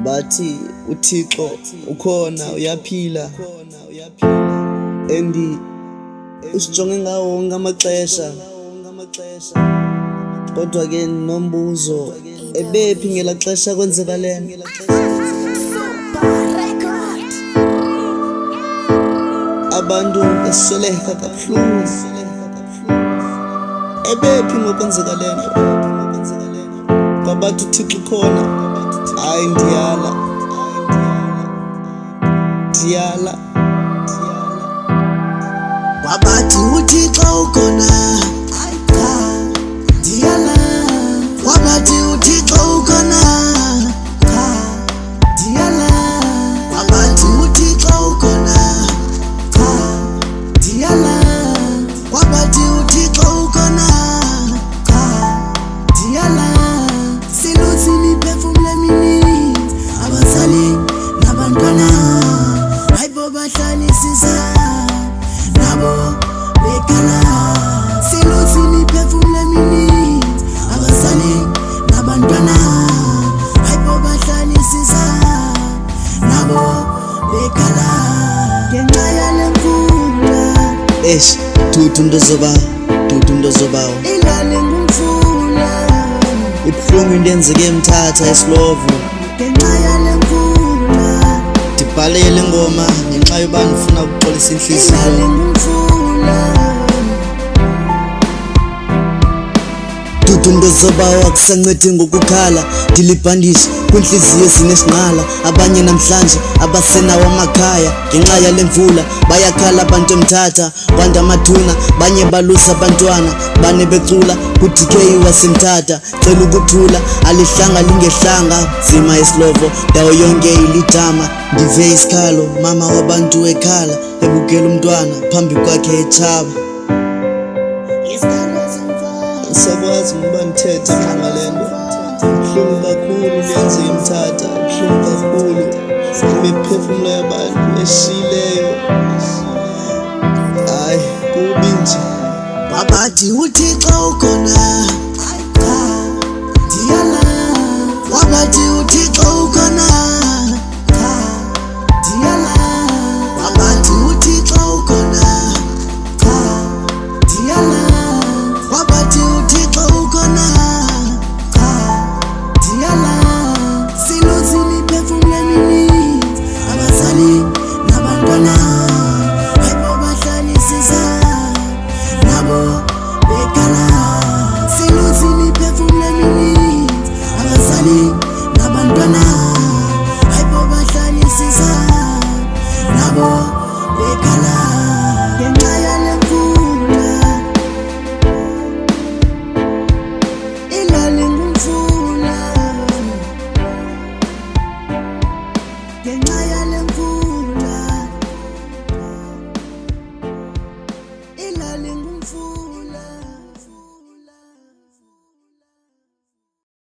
bathi uThixo ukhona uyaphila and usijonge ngawo wonke amaxesha, kodwa ke nombuzo ebephi ngela xesha kwenzeka lento. Abantu besweleka kabuhlungu, ebephi ngokwenzeka lento. Kwabathi uThixo ukhona, hayi ndiyala wabathi uThixo ukhona, ndiyala. Wabathi uThixo ukhona, ndiyala. Wabathi uThixo ukhona, ndiyala. Wabathi uThixo ukhona, ndiyala. Siluthi niphefumule mini, abazali nabantwana, hayibo bahlalisisa nabo bekhala. Siluthi niphefumule mini, abazali nabantwana, hayibo bahlalisisa nabo bekhala. Ngenxa yale mvula dudu into zobawo ilale ngumfula, ibuhlungu into enzeke eMthatha eSlovo. ngenxa yale mvula Ndibhalele ingoma ngenxa yoba ndifuna ukuxolisa ilale inhliziyo. ngumfula. Dudu into zobawo akusancedi ngokukhala, ndilibhandishi kwinhliziyo ezinesinqala. Abanye namhlanje abasenawo amakhaya ngenxa yale mvula, bayakhala abantu eMthatha kwanda amathuna, banye balusa abantwana, bane becula ku-DK waseMthatha. Cela ukuthula, alihlanga lingehlanga, nzima eSlovo, ndawo yonke ilidama. Ndive isikhalo, mama wabantu ekhala, ebukela umntwana phambi kwakhe etshaba. Sakwazi ukuba ndithethe ngale nto, buhlungu kakhulu lenzeka eMthatha, buhlungu kakhulu. Imiphefumulo yabantu eshiyileyo, hayi kubi nje. Wabathi uThixo ukhona, ndiyala. Wabathi uThixo ukhona,